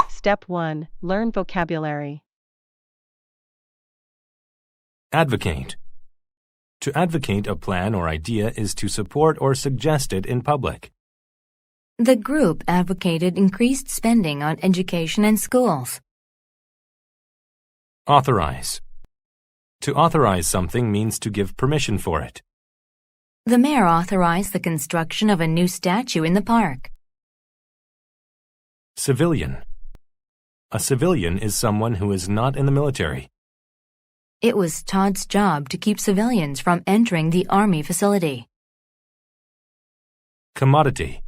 Step 1. Learn vocabulary. Advocate. To advocate a plan or idea is to support or suggest it in public. The group advocated increased spending on education and schools. Authorize. To authorize something means to give permission for it. The mayor authorized the construction of a new statue in the park. Civilian. A civilian is someone who is not in the military. It was Todd's job to keep civilians from entering the army facility. Commodity.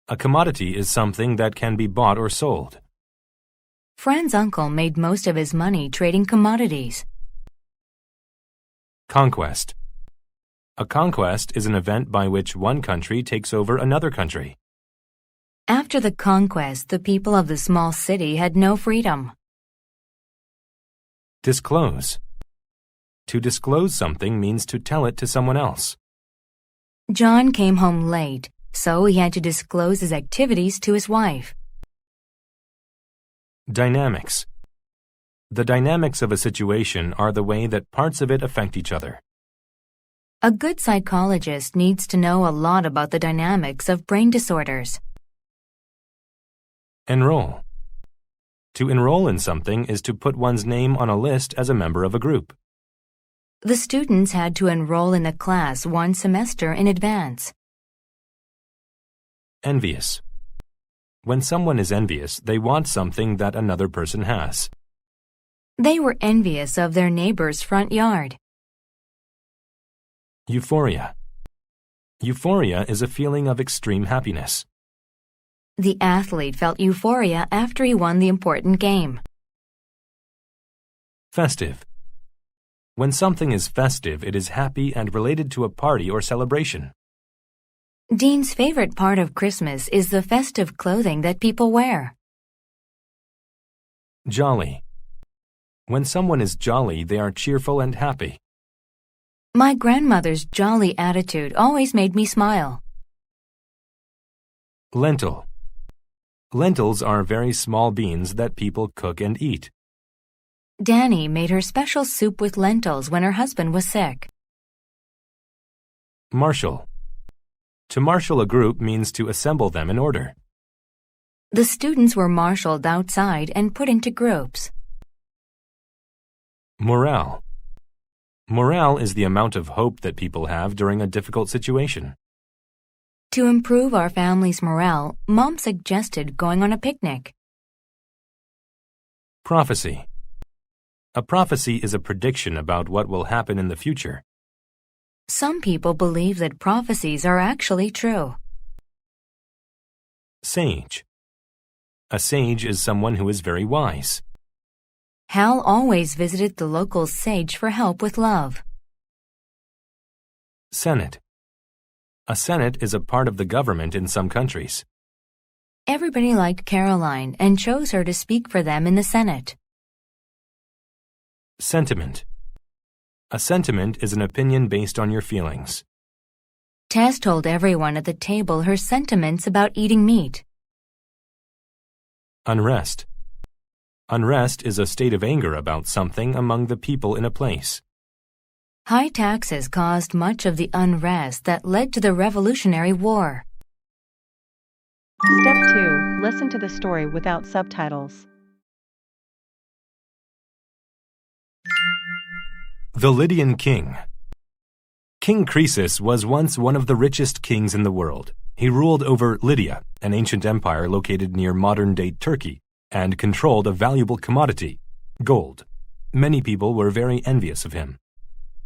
A commodity is something that can be bought or sold. Fran's uncle made most of his money trading commodities. Conquest. A conquest is an event by which one country takes over another country. After the conquest, the people of the small city had no freedom. Disclose. To disclose something means to tell it to someone else. John came home late, so he had to disclose his activities to his wife. Dynamics. The dynamics of a situation are the way that parts of it affect each other. A good psychologist needs to know a lot about the dynamics of brain disorders. Enroll. To enroll in something is to put one's name on a list as a member of a group. The students had to enroll in a class one semester in advance. Envious. When someone is envious, they want something that another person has. They were envious of their neighbor's front yard. Euphoria. Euphoria is a feeling of extreme happiness. The athlete felt euphoria after he won the important game. Festive. When something is festive, it is happy and related to a party or celebration. Dean's favorite part of Christmas is the festive clothing that people wear. Jolly. When someone is jolly, they are cheerful and happy. My grandmother's jolly attitude always made me smile. Lentil. Lentils are very small beans that people cook and eat. Danny made her special soup with lentils when her husband was sick. Marshal. To marshal a group means to assemble them in order. The students were marshaled outside and put into groups. Morale. Morale is the amount of hope that people have during a difficult situation. To improve our family's morale, Mom suggested going on a picnic. Prophecy. A prophecy is a prediction about what will happen in the future. Some people believe that prophecies are actually true. Sage. A sage is someone who is very wise. Hal always visited the local sage for help with love. Senate. A senate is a part of the government in some countries. Everybody liked Caroline and chose her to speak for them in the Senate. Sentiment. A sentiment is an opinion based on your feelings. Tess told everyone at the table her sentiments about eating meat. Unrest. Unrest is a state of anger about something among the people in a place. High taxes caused much of the unrest that led to the Revolutionary War. Step 2. Listen to the story without subtitles. The Lydian King. King Croesus was once one of the richest kings in the world. He ruled over Lydia, an ancient empire located near modern-day Turkey, and controlled a valuable commodity, gold. Many people were very envious of him.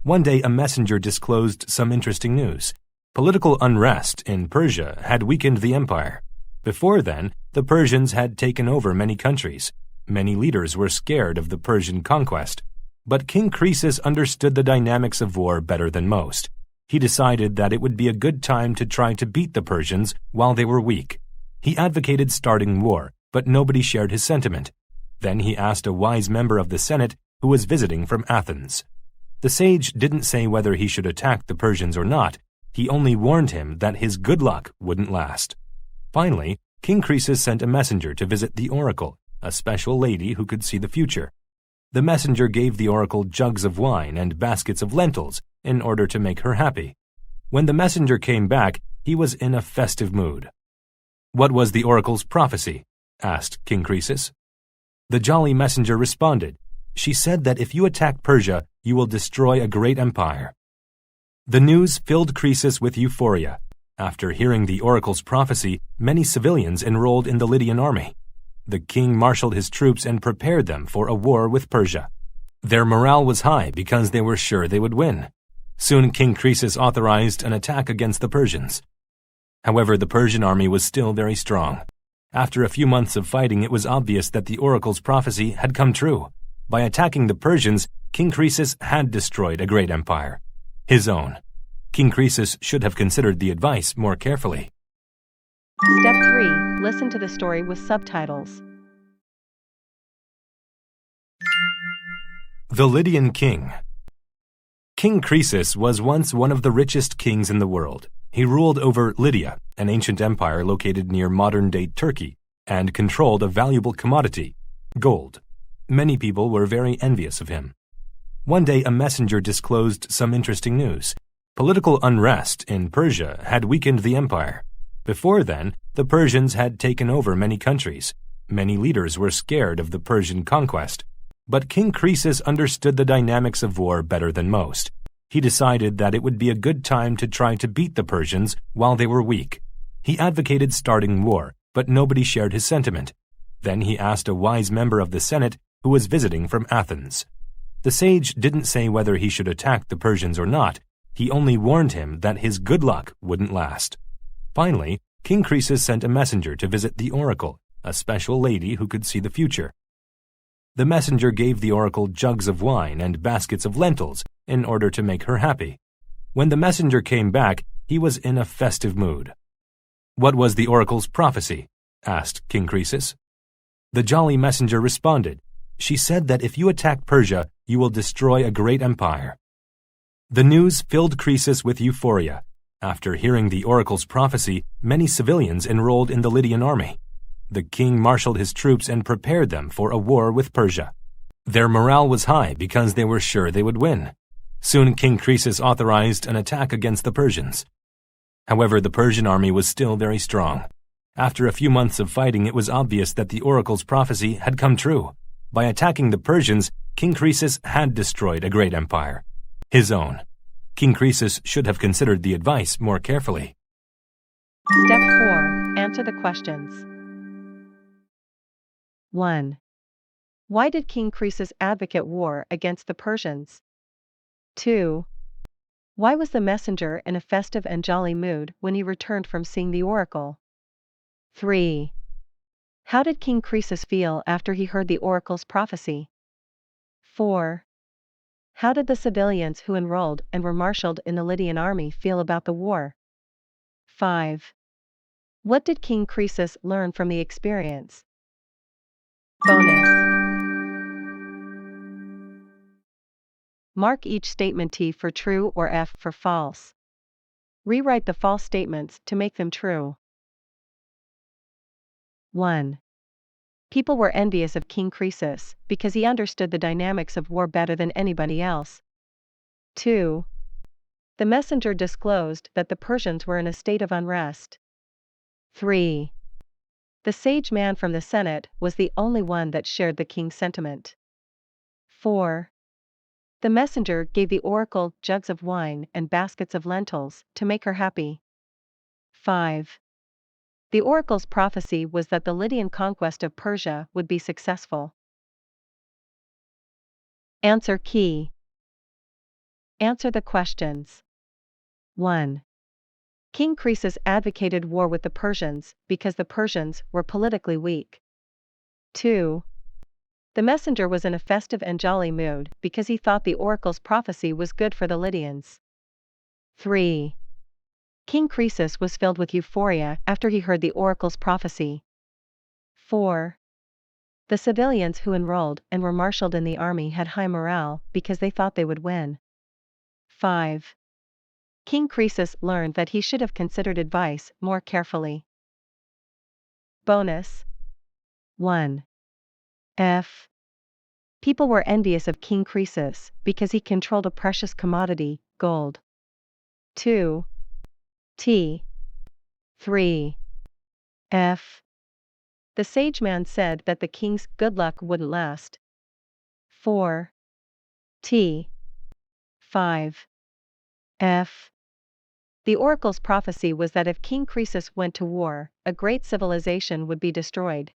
One day a messenger disclosed some interesting news. Political unrest in Persia had weakened the empire. Before then, the Persians had taken over many countries. Many leaders were scared of the Persian conquest. But King Croesus understood the dynamics of war better than most. He decided that it would be a good time to try to beat the Persians while they were weak. He advocated starting war, but nobody shared his sentiment. Then he asked a wise member of the Senate who was visiting from Athens. The sage didn't say whether he should attack the Persians or not. He only warned him that his good luck wouldn't last. Finally, King Croesus sent a messenger to visit the oracle, a special lady who could see the future. The messenger gave the oracle jugs of wine and baskets of lentils in order to make her happy. When the messenger came back, he was in a festive mood. "What was the oracle's prophecy?" asked King Croesus. The jolly messenger responded, "She said that if you attack Persia, you will destroy a great empire." The news filled Croesus with euphoria. After hearing the oracle's prophecy, many civilians enrolled in the Lydian army. The king marshaled his troops and prepared them for a war with Persia. Their morale was high because they were sure they would win. Soon King Croesus authorized an attack against the Persians. However, the Persian army was still very strong. After a few months of fighting, it was obvious that the oracle's prophecy had come true. By attacking the Persians, King Croesus had destroyed a great empire. His own. King Croesus should have considered the advice more carefully. Step 3. Listen to the story with subtitles. The Lydian King. King Croesus was once one of the richest kings in the world. He ruled over Lydia, an ancient empire located near modern-day Turkey, and controlled a valuable commodity, gold. Many people were very envious of him. One day a messenger disclosed some interesting news. Political unrest in Persia had weakened the empire. Before then, the Persians had taken over many countries. Many leaders were scared of the Persian conquest. But King Croesus understood the dynamics of war better than most. He decided that it would be a good time to try to beat the Persians while they were weak. He advocated starting war, but nobody shared his sentiment. Then he asked a wise member of the Senate who was visiting from Athens. The sage didn't say whether he should attack the Persians or not. He only warned him that his good luck wouldn't last. Finally, King Croesus sent a messenger to visit the oracle, a special lady who could see the future. The messenger gave the oracle jugs of wine and baskets of lentils in order to make her happy. When the messenger came back, he was in a festive mood. "What was the oracle's prophecy?" asked King Croesus. The jolly messenger responded, "She said that if you attack Persia, you will destroy a great empire." The news filled Croesus with euphoria. After hearing the oracle's prophecy, many civilians enrolled in the Lydian army. The king marshaled his troops and prepared them for a war with Persia. Their morale was high because they were sure they would win. Soon King Croesus authorized an attack against the Persians. However, the Persian army was still very strong. After a few months of fighting, it was obvious that the oracle's prophecy had come true. By attacking the Persians, King Croesus had destroyed a great empire. His own. King Croesus should have considered the advice more carefully. Step 4. Answer the questions. 1. Why did King Croesus advocate war against the Persians? 2. Why was the messenger in a festive and jolly mood when he returned from seeing the oracle? 3. How did King Croesus feel after he heard the oracle's prophecy? 4. How did the civilians who enrolled and were marshaled in the Lydian army feel about the war? 5. What did King Croesus learn from the experience? Bonus. Mark each statement T for true or F for false. Rewrite the false statements to make them true. 1. People were envious of King Croesus because he understood the dynamics of war better than anybody else. 2. The messenger disclosed that the Persians were in a state of unrest. 3. The sage man from the Senate was the only one that shared the king's sentiment. 4. The messenger gave the oracle jugs of wine and baskets of lentils to make her happy. 5. The oracle's prophecy was that the Lydian conquest of Persia would be successful. Answer key. Answer the questions. 1. King Croesus advocated war with the Persians because the Persians were politically weak. 2. The messenger was in a festive and jolly mood because he thought the oracle's prophecy was good for the Lydians. 3. King Croesus was filled with euphoria after he heard the oracle's prophecy. 4. The civilians who enrolled and were marshaled in the army had high morale because they thought they would win. 5. King Croesus learned that he should have considered advice more carefully. Bonus 1. F. People were envious of King Croesus because he controlled a precious commodity, gold. 2. T. 3. F. The sage man said that the king's good luck wouldn't last. 4. T. 5. F. The oracle's prophecy was that if King Croesus went to war, a great civilization would be destroyed.